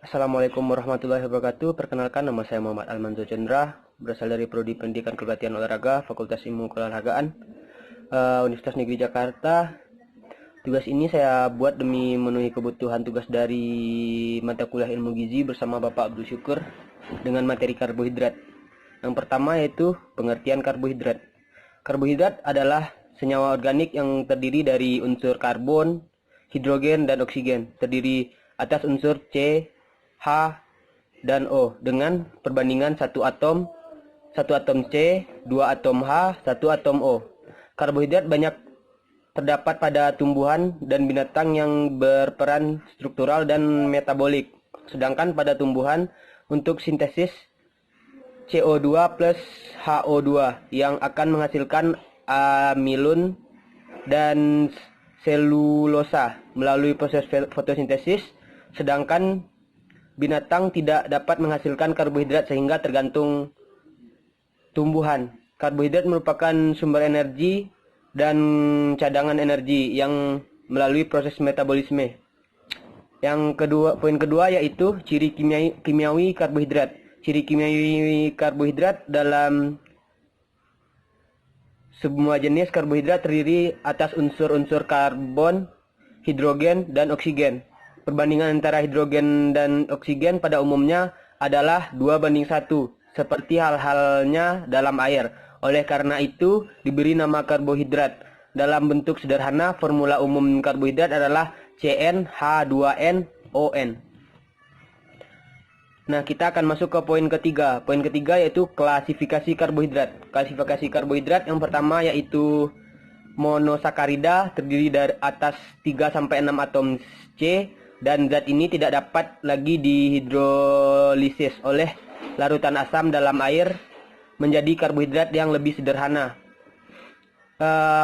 Assalamualaikum warahmatullahi wabarakatuh. Perkenalkan, nama saya Muhammad Almanzo Chandra, berasal dari Prodi Pendidikan Kelatihan Olahraga, Fakultas Ilmu Keolahragaan, Universitas Negeri Jakarta. Tugas ini saya buat demi memenuhi kebutuhan tugas dari mata kuliah ilmu gizi bersama Bapak Abdul Syukur dengan materi karbohidrat. Yang pertama yaitu pengertian karbohidrat. Karbohidrat adalah senyawa organik yang terdiri dari unsur karbon, hidrogen, dan oksigen. Terdiri atas unsur C, H, dan O dengan perbandingan satu atom C, 2 atom H, 1 atom O. Karbohidrat banyak terdapat pada tumbuhan dan binatang yang berperan struktural dan metabolik. Sedangkan pada tumbuhan untuk sintesis CO2 plus HO2 yang akan menghasilkan amilon dan selulosa melalui proses fotosintesis, sedangkan binatang tidak dapat menghasilkan karbohidrat sehingga tergantung tumbuhan. Karbohidrat merupakan sumber energi dan cadangan energi yang melalui proses metabolisme. Poin kedua yaitu ciri kimiawi karbohidrat. Ciri kimiawi karbohidrat dalam semua jenis karbohidrat terdiri atas unsur-unsur karbon, hidrogen, dan oksigen. Perbandingan antara hidrogen dan oksigen pada umumnya adalah 2:1, seperti halnya dalam air. Oleh karena itu, diberi nama karbohidrat. Dalam bentuk sederhana, formula umum karbohidrat adalah CnH2nOn. Nah, kita akan masuk ke poin ketiga. Poin ketiga yaitu klasifikasi karbohidrat. Klasifikasi karbohidrat yang pertama yaitu monosakarida, terdiri dari atas 3-6 atom C, dan zat ini tidak dapat lagi dihidrolisis oleh larutan asam dalam air menjadi karbohidrat yang lebih sederhana.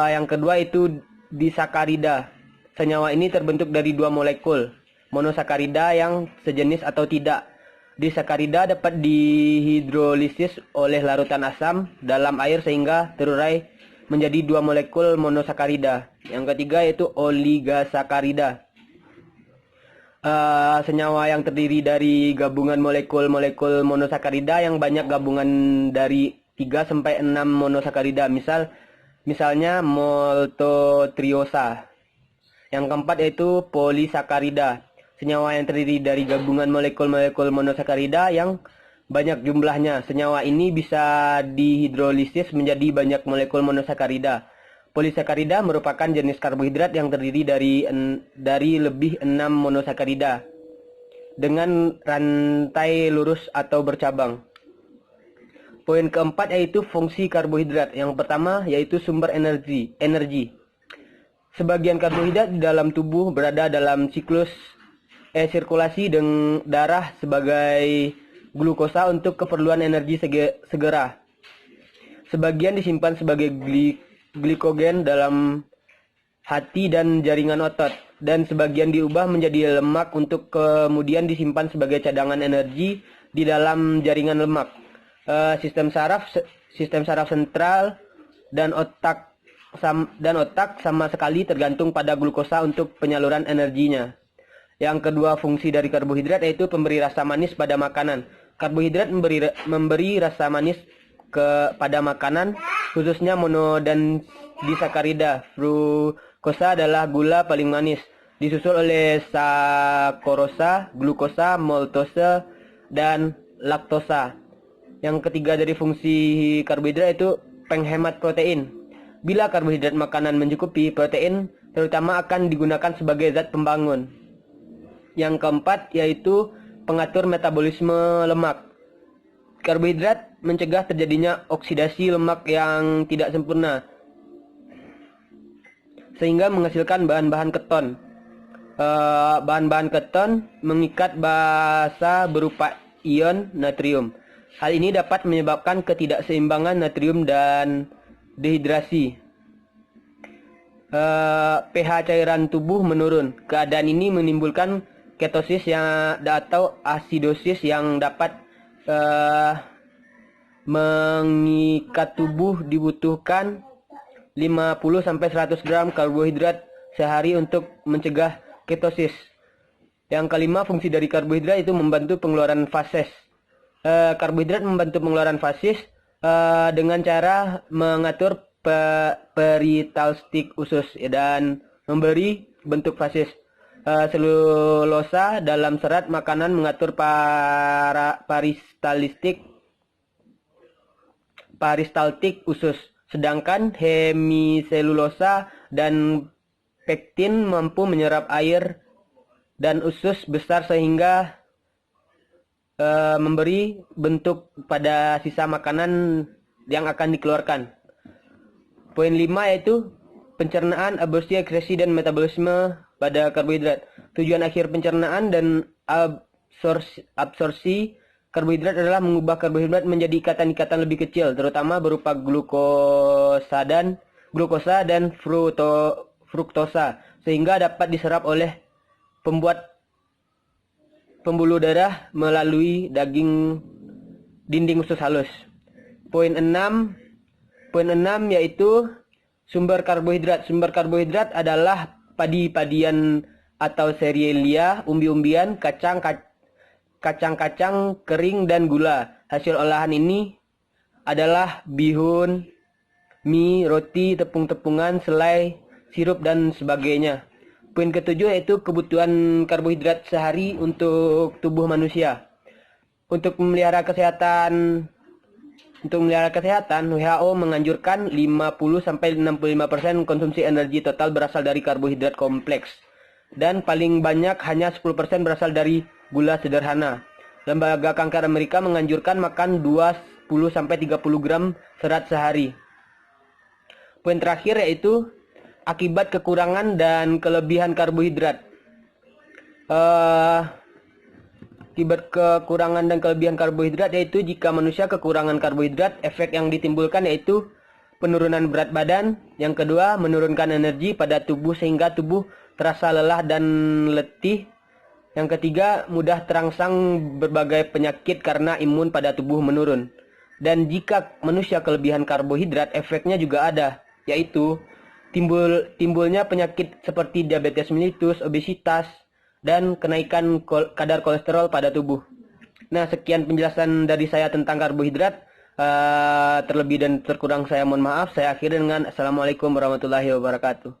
Yang kedua itu disakarida. Senyawa ini terbentuk dari 2 molekul monosakarida yang sejenis atau tidak. Disakarida dapat dihidrolisis oleh larutan asam dalam air sehingga terurai menjadi 2 molekul monosakarida. Yang ketiga yaitu oligosakarida. Senyawa yang terdiri dari gabungan molekul-molekul monosakarida yang banyak gabungan dari 3-6 monosakarida. Misalnya maltotriosa. Yang keempat yaitu polisakarida. Senyawa yang terdiri dari gabungan molekul-molekul monosakarida yang banyak jumlahnya. Senyawa ini bisa dihidrolisis menjadi banyak molekul monosakarida. Polisakarida merupakan jenis karbohidrat yang terdiri dari lebih 6 monosakarida dengan rantai lurus atau bercabang. Poin keempat yaitu fungsi karbohidrat. Yang pertama yaitu sumber energi. Sebagian karbohidrat di dalam tubuh berada dalam siklus sirkulasi darah sebagai glukosa untuk keperluan energi segera. Sebagian disimpan sebagai glikogen dalam hati dan jaringan otot, dan sebagian diubah menjadi lemak untuk kemudian disimpan sebagai cadangan energi di dalam jaringan lemak. Sistem saraf sentral dan otak sama sekali tergantung pada glukosa untuk penyaluran energinya. Yang kedua fungsi dari karbohidrat yaitu pemberi rasa manis pada makanan. Karbohidrat memberi rasa manis pada makanan, khususnya mono dan disakarida. Fruktosa adalah gula paling manis, disusul oleh sakkarosa, glukosa, maltose, dan laktosa. Yang ketiga dari fungsi karbohidrat itu penghemat protein. Bila karbohidrat makanan mencukupi, protein terutama akan digunakan sebagai zat pembangun. Yang keempat yaitu pengatur metabolisme lemak. Karbohidrat mencegah terjadinya oksidasi lemak yang tidak sempurna, sehingga menghasilkan bahan-bahan keton. Bahan-bahan keton mengikat basa berupa ion natrium. Hal ini dapat menyebabkan ketidakseimbangan natrium dan dehidrasi. pH cairan tubuh menurun. Keadaan ini menimbulkan ketosis atau asidosis yang dapat mengikat tubuh. Dibutuhkan 50-100 gram karbohidrat sehari untuk mencegah ketosis. Yang kelima, fungsi dari karbohidrat itu membantu pengeluaran fases. Karbohidrat membantu pengeluaran fases dengan cara mengatur peristaltik usus dan memberi bentuk fases. Selulosa dalam serat makanan mengatur peristaltik usus, sedangkan hemiselulosa dan pektin mampu menyerap air dan usus besar sehingga memberi bentuk pada sisa makanan yang akan dikeluarkan. Poin 5 yaitu pencernaan, absorpsi, ekskresi, dan metabolisme pada karbohidrat. Tujuan akhir pencernaan dan absorpsi karbohidrat adalah mengubah karbohidrat menjadi ikatan-ikatan lebih kecil, terutama berupa glukosa dan fruktosa, sehingga dapat diserap oleh pembuluh darah melalui dinding usus halus. Poin 6 yaitu sumber karbohidrat. Sumber karbohidrat adalah padi-padian atau serealia, umbi-umbian, kacang-kacang kering, dan gula. Hasil olahan ini adalah bihun, mie, roti, tepung-tepungan, selai, sirup, dan sebagainya. Poin ketujuh yaitu kebutuhan karbohidrat sehari untuk tubuh manusia. Untuk memelihara kesehatan, WHO menganjurkan 50-65% konsumsi energi total berasal dari karbohidrat kompleks, dan paling banyak hanya 10% berasal dari gula sederhana. Lembaga Kanker Amerika menganjurkan makan 20-30 gram serat sehari. Poin terakhir yaitu akibat kekurangan dan kelebihan karbohidrat. Akibat kekurangan dan kelebihan karbohidrat yaitu jika manusia kekurangan karbohidrat, efek yang ditimbulkan yaitu penurunan berat badan. Yang kedua, menurunkan energi pada tubuh sehingga tubuh terasa lelah dan letih. Yang ketiga, mudah terangsang berbagai penyakit karena imun pada tubuh menurun. Dan jika manusia kelebihan karbohidrat, efeknya juga ada, yaitu timbulnya penyakit seperti diabetes mellitus, obesitas, dan kenaikan kadar kolesterol pada tubuh. Nah, sekian penjelasan dari saya tentang karbohidrat. Terlebih dan terkurang saya mohon maaf. Saya akhiri dengan Assalamualaikum warahmatullahi wabarakatuh.